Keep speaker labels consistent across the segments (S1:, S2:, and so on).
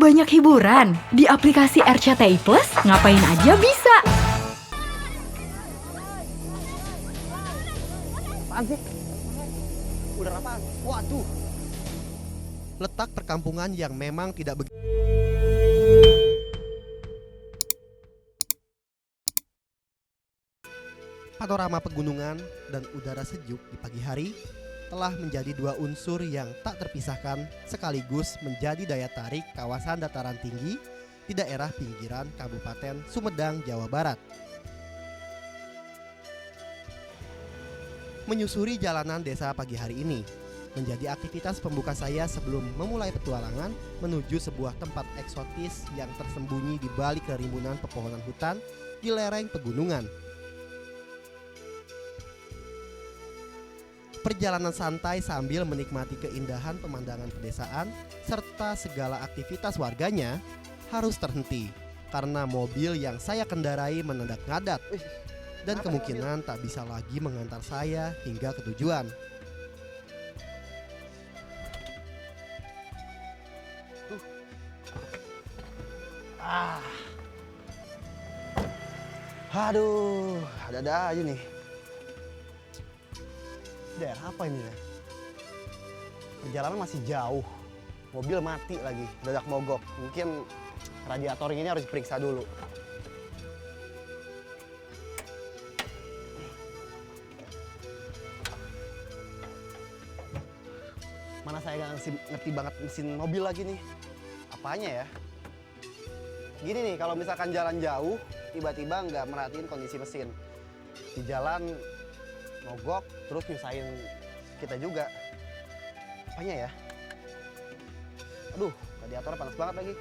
S1: banyak hiburan. Di aplikasi RCTI Plus, ngapain aja bisa.
S2: Apaan sih? Ular apaan? Waduh.
S3: Letak perkampungan yang memang tidak begitu. Panorama pegunungan dan udara sejuk di pagi hari telah menjadi dua unsur yang tak terpisahkan sekaligus menjadi daya tarik kawasan dataran tinggi di daerah pinggiran Kabupaten Sumedang, Jawa Barat. Menyusuri jalanan desa pagi hari ini menjadi aktivitas pembuka saya sebelum memulai petualangan menuju sebuah tempat eksotis yang tersembunyi di balik kerimbunan pepohonan hutan di lereng pegunungan. Perjalanan santai sambil menikmati keindahan pemandangan pedesaan serta segala aktivitas warganya harus terhenti karena mobil yang saya kendarai mendadak ngadat dan kemungkinan tak bisa lagi mengantar saya hingga ke tujuan.
S2: Aduh, ada aja nih. Daerah apa ini ya? Perjalanan masih jauh. Mobil mati lagi, dadak mogok. Mungkin radiator ini harus diperiksa dulu. Mana saya nggak ngerti banget mesin mobil lagi nih. Apanya ya? Gini nih, kalau misalkan jalan jauh, tiba-tiba nggak merhatiin kondisi mesin. Di jalan mogok, terus nyusahin kita juga. Apanya ya? Aduh, radiatornya panas banget lagi.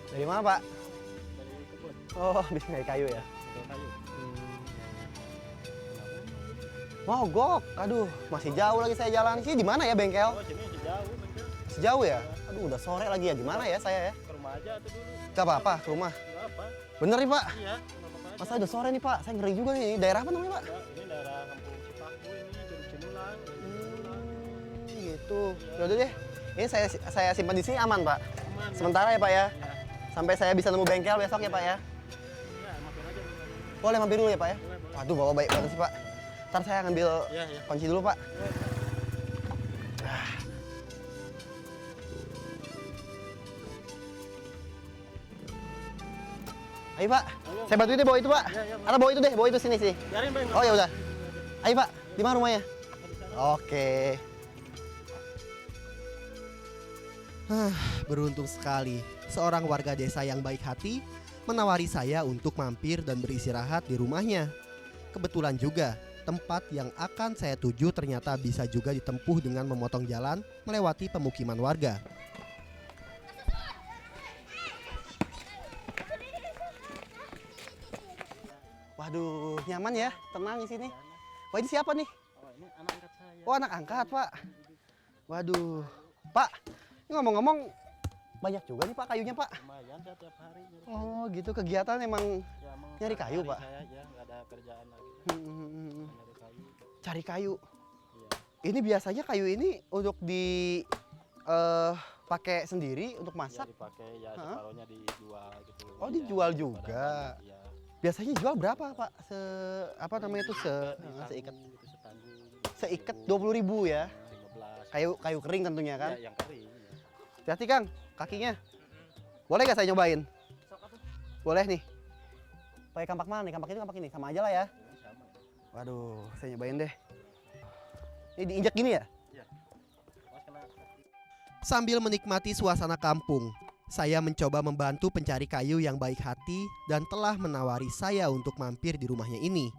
S2: Dari mana, Pak?
S4: Dari kebun.
S2: Oh, bikin dari kayu ya?
S4: Dari kayu.
S2: Mogok, aduh, masih jauh lagi saya jalan. Sini di mana ya bengkel?
S4: Oh, sini jauh bener.
S2: Sejauh ya? Aduh, udah sore lagi ya. Gimana ya saya ya?
S4: Ke rumah aja tuh dulu.
S2: Gak apa-apa, ke rumah.
S4: Enggak apa.
S2: Bener nih, Pak?
S4: Iya, enggak apa-apa aja.
S2: Masa udah sore nih, Pak? Saya ngeri juga nih. Ini daerah apa namanya, Pak?
S4: Ya, ini daerah Kampung Cipaku ini, Jeruk Cinulang.
S2: Gitu. Yaudah deh. Ini saya simpan di sini aman, Pak.
S4: Aman.
S2: Sementara ya, Pak ya.
S4: Ya.
S2: Sampai saya bisa nemu bengkel besok ya, Pak ya.
S4: Ya, mampir aja dulu.
S2: Boleh mampir dulu ya, Pak ya?
S4: Boleh, boleh.
S2: Waduh, Bapak baik banget sih, Pak. Ntar saya ngambil
S4: Iya, iya.
S2: kunci dulu, Pak. Ayo, Pak.
S4: Ayo.
S2: Saya bantuin deh bawa itu, Pak.
S4: Iya, iya, Pak.
S2: Atau bawa itu deh, bawa itu sini sih.
S4: Biarin, Bang.
S2: Oh, ya udah. Ayo, Pak. Di mana rumahnya?
S4: Di sana.
S2: Oke.
S3: Beruntung sekali seorang warga desa yang baik hati menawari saya untuk mampir dan beristirahat di rumahnya. Kebetulan juga tempat yang akan saya tuju ternyata bisa juga ditempuh dengan memotong jalan melewati pemukiman warga.
S2: Waduh, nyaman ya, tenang di sini. Wah, ini siapa nih?
S4: Oh, ini anak angkat saya.
S2: Oh, anak angkat, Pak. Waduh, Pak. Ini ngomong-ngomong banyak juga nih, Pak, kayunya, Pak.
S4: Lumayan saya tiap hari nyari.
S2: Oh, gitu kegiatan emang
S4: Ya, emang
S2: nyari kayu,
S4: sehari-hari
S2: Pak?
S4: Saya aja nggak ada kerjaan lagi. Nyari kayu.
S2: cari kayu.
S4: Iya.
S2: Ini biasanya kayu ini untuk di pakai sendiri untuk
S4: Ya
S2: masak.
S4: dipakai ya
S2: Hah?
S4: separuhnya dijual gitu.
S2: Oh,
S4: Ya,
S2: dijual
S4: pada
S2: juga.
S4: banyak, iya.
S2: Biasanya jual berapa, Pak? Apa namanya itu
S4: Ditanggung
S2: seikat?
S4: gitu, setanggung.
S2: Seikat 20.000 ya.
S4: 15.
S2: Kayu kering tentunya kan.
S4: Ya, yang kering. Ya.
S2: Hati-hati, Kang, kakinya. Boleh nggak saya nyobain? Boleh nih. Pakai kampak mana nih? Kampak ini sama aja lah ya.
S4: Ini sama.
S2: Waduh, saya nyobain deh. Ini diinjak gini ya?
S4: Iya. Mas kena kaki.
S3: Sambil menikmati suasana kampung, saya mencoba membantu pencari kayu yang baik hati dan telah menawari saya untuk mampir di rumahnya ini.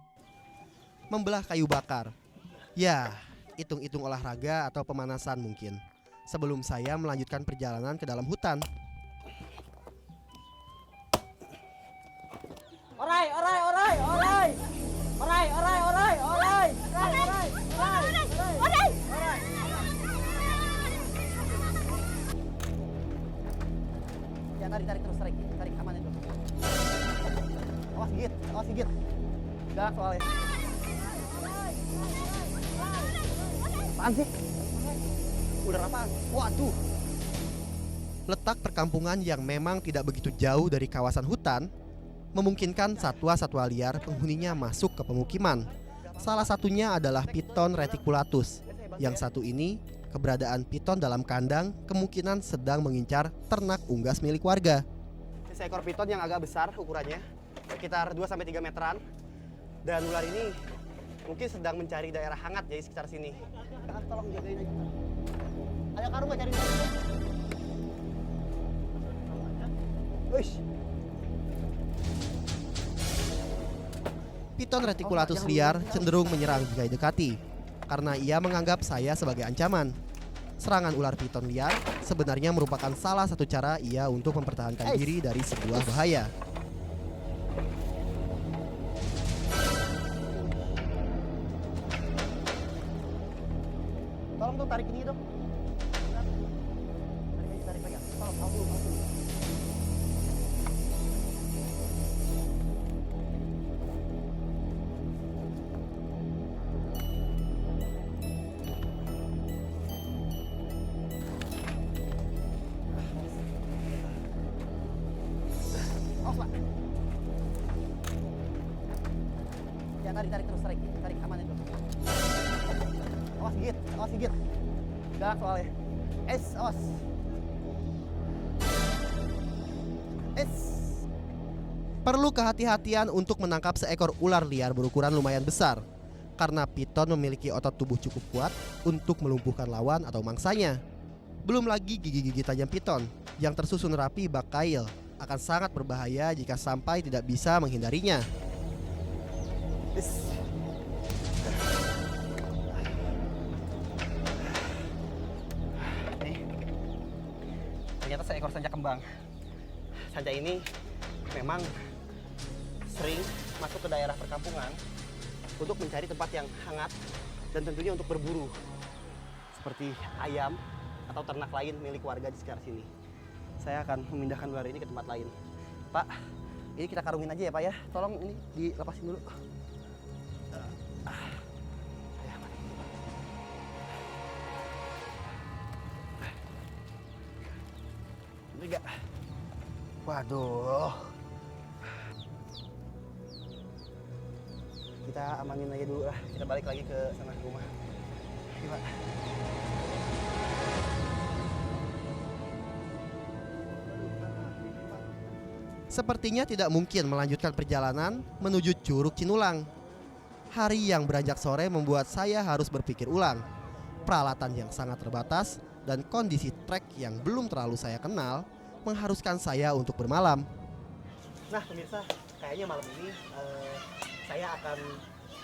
S3: Membelah kayu bakar. Ya, hitung-hitung olahraga atau pemanasan mungkin. Sebelum saya melanjutkan perjalanan ke dalam hutan.
S2: Ya, tarik terus, tarik aman itu. Awas gigit. Galak soalnya. Apaan sih? Ular apaan? Waduh.
S3: Letak perkampungan yang memang tidak begitu jauh dari kawasan hutan memungkinkan satwa-satwa liar penghuninya masuk ke pemukiman. Salah satunya adalah Piton reticulatus. Yang satu ini, keberadaan piton dalam kandang kemungkinan sedang mengincar ternak unggas milik warga.
S2: Seekor piton yang agak besar ukurannya, sekitar 2-3 meteran. Dan ular ini mungkin sedang mencari daerah hangat jadi sekitar sini. Tolong jagain aja. Ada karung nggak cari karung? Wish.
S3: Piton reticulatus liar cenderung menyerang jika didekati karena ia menganggap saya sebagai ancaman. Serangan ular piton liar sebenarnya merupakan salah satu cara ia untuk mempertahankan diri dari sebuah bahaya.
S2: Tolong dong tarik ini dong. Tarik lagi. Tolong, tolong. Awas, Pak. Ya, tarik terus, tarik aman itu. Awas gigit. Galak soalnya. Awas.
S3: Perlu kehati-hatian untuk menangkap seekor ular liar berukuran lumayan besar karena piton memiliki otot tubuh cukup kuat untuk melumpuhkan lawan atau mangsanya. Belum lagi gigi-gigi tajam piton yang tersusun rapi bak kail akan sangat berbahaya jika sampai tidak bisa menghindarinya.
S2: Nih, ternyata seekor sanca kembang. Sanca ini memang sering masuk ke daerah perkampungan untuk mencari tempat yang hangat dan tentunya untuk berburu seperti ayam atau ternak lain milik warga di sekitar sini. Saya akan memindahkan ular ini ke tempat lain. Pak, ini kita karungin aja ya Pak ya. Tolong ini dilepasin dulu. Ini enggak. Waduh. Kita amanin aja dulu lah. Kita balik lagi ke sana ke rumah. Ini, Pak.
S3: Sepertinya tidak mungkin melanjutkan perjalanan menuju Curug Cinulang. Hari yang beranjak sore membuat saya harus berpikir ulang. Peralatan yang sangat terbatas dan kondisi trek yang belum terlalu saya kenal mengharuskan saya untuk bermalam.
S2: Nah pemirsa, kayaknya malam ini saya akan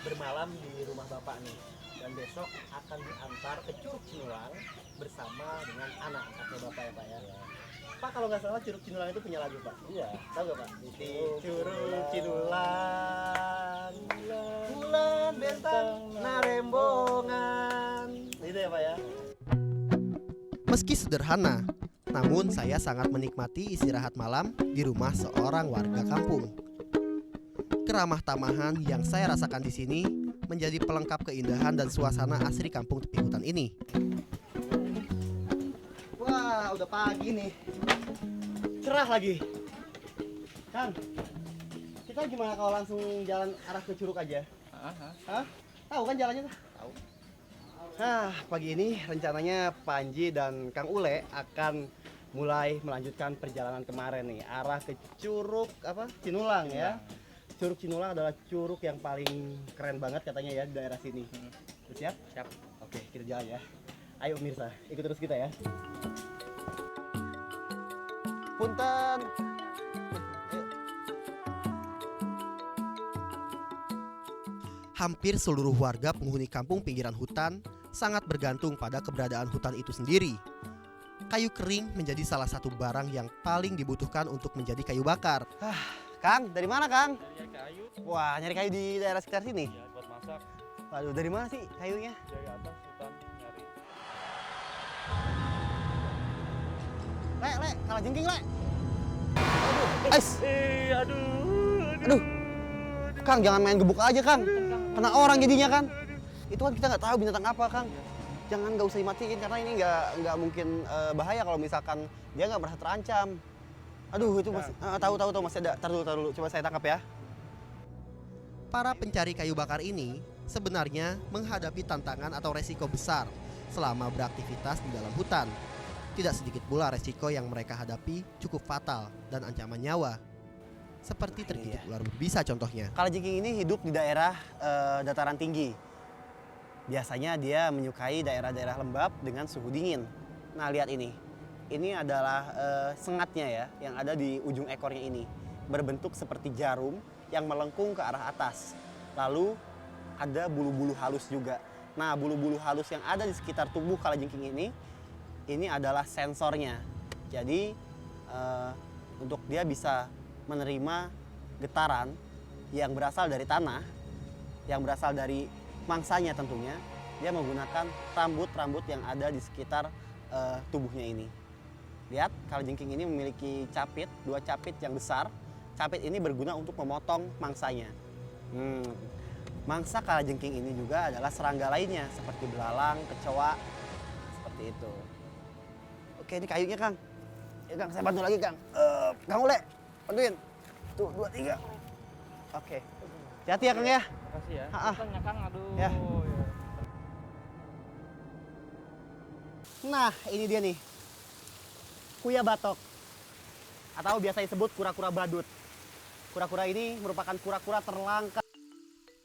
S2: bermalam di rumah Bapak nih. Dan besok akan diantar ke Curug Cinulang bersama dengan anak-anaknya Bapak ya Pak ya. Pak, kalau nggak salah Curug Cinulang itu punya lagu Pak? Iya. Tahu nggak Pak? Di Curug Cinulang, bulan bintang narembongan. Itu ya Pak ya?
S3: Meski sederhana, namun saya sangat menikmati istirahat malam di rumah seorang warga kampung. Keramah tamahan yang saya rasakan di sini menjadi pelengkap keindahan dan suasana asri kampung tepi hutan ini.
S2: Wah, udah pagi nih. Cerah lagi. Kan, kita gimana kalau langsung jalan arah ke Curug aja? Hah? Tahu kan jalannya tuh? Tahu. Nah, pagi ini rencananya Panji dan Kang Ule akan mulai melanjutkan perjalanan kemarin nih, arah ke Curug Cinulang ya. Curug Cinulang adalah curug yang paling keren banget katanya ya di daerah sini. Siap? Siap. Oke, kita jalan ya. Ayo pemirsa, ikut terus kita ya. Punten.
S3: Hampir seluruh warga penghuni kampung pinggiran hutan sangat bergantung pada keberadaan hutan itu sendiri. Kayu kering menjadi salah satu barang yang paling dibutuhkan untuk menjadi kayu bakar.
S2: Kang, dari mana Kang?
S4: Nyari kayu.
S2: Wah, nyari kayu di daerah sekitar sini.
S4: Ya, buat masak.
S2: Waduh, dari mana sih kayunya?
S4: Dari atas hutan nyari.
S2: Le, kalah jengking, Le. Aduh. Kang, jangan main gebuk aja, Kang. Kena orang jadinya, kan. Itu kan kita nggak tahu binatang apa, Kang. Jangan, nggak usah dimatiin karena ini nggak mungkin bahaya kalau misalkan dia nggak merasa terancam. Aduh, itu masih tahu masih ada. Tar dulu, coba saya tangkap ya.
S3: Para pencari kayu bakar ini sebenarnya menghadapi tantangan atau resiko besar selama beraktivitas di dalam hutan. Tidak sedikit pula resiko yang mereka hadapi cukup fatal dan ancaman nyawa. Seperti tergigit ular berbisa contohnya.
S2: Kalajengking ini hidup di daerah dataran tinggi. Biasanya dia menyukai daerah-daerah lembab dengan suhu dingin. Nah, lihat ini. Ini adalah sengatnya ya yang ada di ujung ekornya ini. Berbentuk seperti jarum yang melengkung ke arah atas. Lalu ada bulu-bulu halus juga. Nah, bulu-bulu halus yang ada di sekitar tubuh kalajengking ini adalah sensornya. Jadi untuk dia bisa menerima getaran yang berasal dari tanah, yang berasal dari mangsanya tentunya, dia menggunakan rambut-rambut yang ada di sekitar tubuhnya ini. Lihat, kalajengking ini memiliki capit, 2 capit yang besar. Capit ini berguna untuk memotong mangsanya. Mangsa kalajengking ini juga adalah serangga lainnya seperti belalang, kecoa, seperti itu. Oke, ini kayunya, Kang. Ya, Kang, saya bantu lagi, Kang. Kang Ule, bantuin. Tuh, 2, 3. Oke. Hati-hati ya, Kang ya.
S4: Makasih ya.
S2: Ha-ha.
S4: Tanya Kang, aduh.
S2: Ya.
S4: Ya.
S2: Nah, ini dia nih. Kuya batok. Atau biasa disebut kura-kura badut. Kura-kura ini merupakan kura-kura terlangka.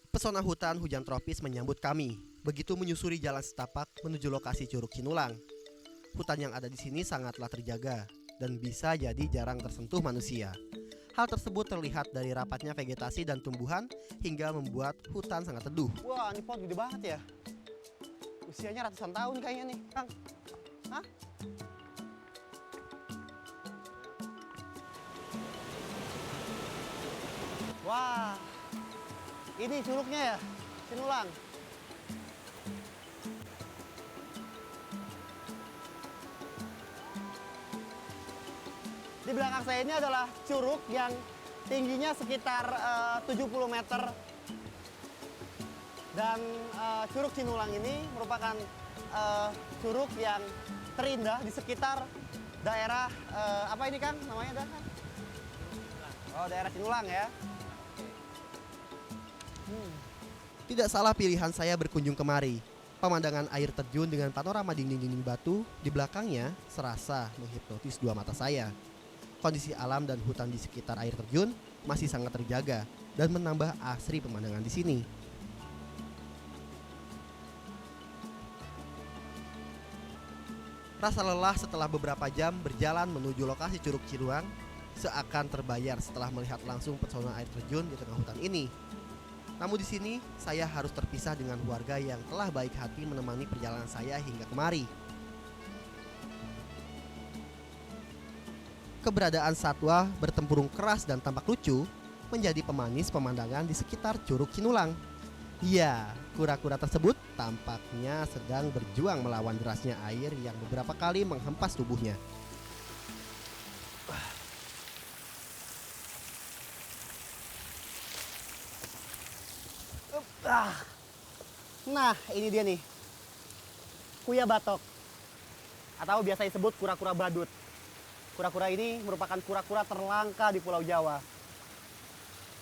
S3: Pesona hutan hujan tropis menyambut kami. Begitu menyusuri jalan setapak menuju lokasi Curug Cinulang. Hutan yang ada di sini sangatlah terjaga dan bisa jadi jarang tersentuh manusia. Hal tersebut terlihat dari rapatnya vegetasi dan tumbuhan hingga membuat hutan sangat teduh.
S2: Wah, ini pohon gede banget ya. Usianya ratusan tahun kayaknya nih, Kang. Hah? Wah, ini curugnya ya, Cinulang. Di belakang saya ini adalah curug yang tingginya sekitar 70 meter. Dan Curug Cinulang ini merupakan curug yang terindah di sekitar daerah, apa ini Kang namanya dah? Oh, daerah Cinulang ya.
S3: Tidak salah pilihan saya berkunjung kemari. Pemandangan air terjun dengan panorama dinding-dinding batu di belakangnya serasa menghipnotis 2 mata saya. Kondisi alam dan hutan di sekitar air terjun masih sangat terjaga dan menambah asri pemandangan di sini. Rasa lelah setelah beberapa jam berjalan menuju lokasi Curug Cinulang seakan terbayar setelah melihat langsung pesona air terjun di tengah hutan ini. Namun di sini saya harus terpisah dengan warga yang telah baik hati menemani perjalanan saya hingga kemari. Keberadaan satwa bertempurung keras dan tampak lucu menjadi pemanis pemandangan di sekitar Curug Cinulang. Ya, kura-kura tersebut tampaknya sedang berjuang melawan derasnya air yang beberapa kali menghempas tubuhnya.
S2: Nah, ini dia nih. Kuya batok. Atau biasa disebut kura-kura badut. Kura-kura ini merupakan kura-kura terlangka di Pulau Jawa.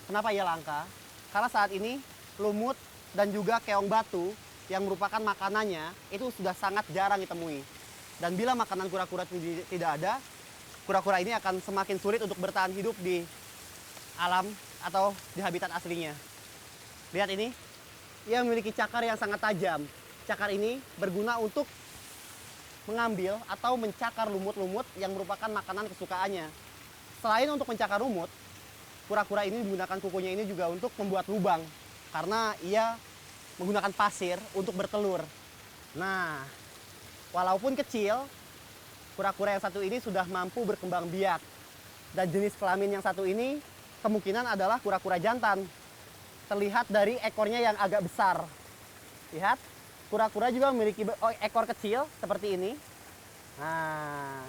S2: Kenapa ia langka? Karena saat ini lumut dan juga keong batu yang merupakan makanannya itu sudah sangat jarang ditemui. Dan bila makanan kura-kura tidak ada, kura-kura ini akan semakin sulit untuk bertahan hidup di alam atau di habitat aslinya. Lihat ini, ia memiliki cakar yang sangat tajam. Cakar ini berguna untuk mengambil atau mencakar lumut-lumut yang merupakan makanan kesukaannya. Selain untuk mencakar lumut, kura-kura ini menggunakan kukunya ini juga untuk membuat lubang. Karena ia menggunakan pasir untuk bertelur. Nah, walaupun kecil, kura-kura yang satu ini sudah mampu berkembang biak. Dan jenis kelamin yang satu ini kemungkinan adalah kura-kura jantan. Terlihat dari ekornya yang agak besar. Lihat, kura-kura juga memiliki ekor kecil seperti ini. Nah,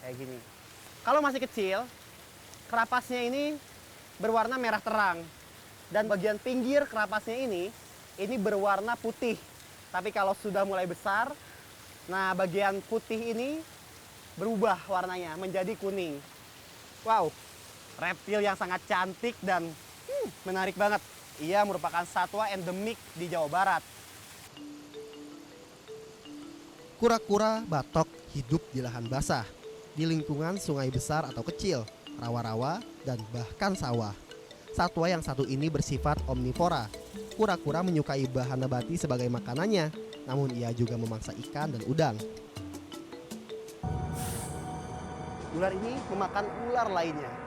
S2: kayak gini. Kalau masih kecil, kerapasnya ini berwarna merah terang. Dan bagian pinggir kerapasnya ini ini berwarna putih. Tapi kalau sudah mulai besar, nah bagian putih ini berubah warnanya menjadi kuning. Wow, reptil yang sangat cantik dan menarik banget. Ia merupakan satwa endemik di Jawa Barat.
S3: Kura-kura batok hidup di lahan basah, di lingkungan sungai besar atau kecil, rawa-rawa, dan bahkan sawah. Satwa yang satu ini bersifat omnivora. Kura-kura menyukai bahan nabati sebagai makanannya, namun ia juga memangsa ikan dan udang.
S2: Ular ini memakan ular lainnya.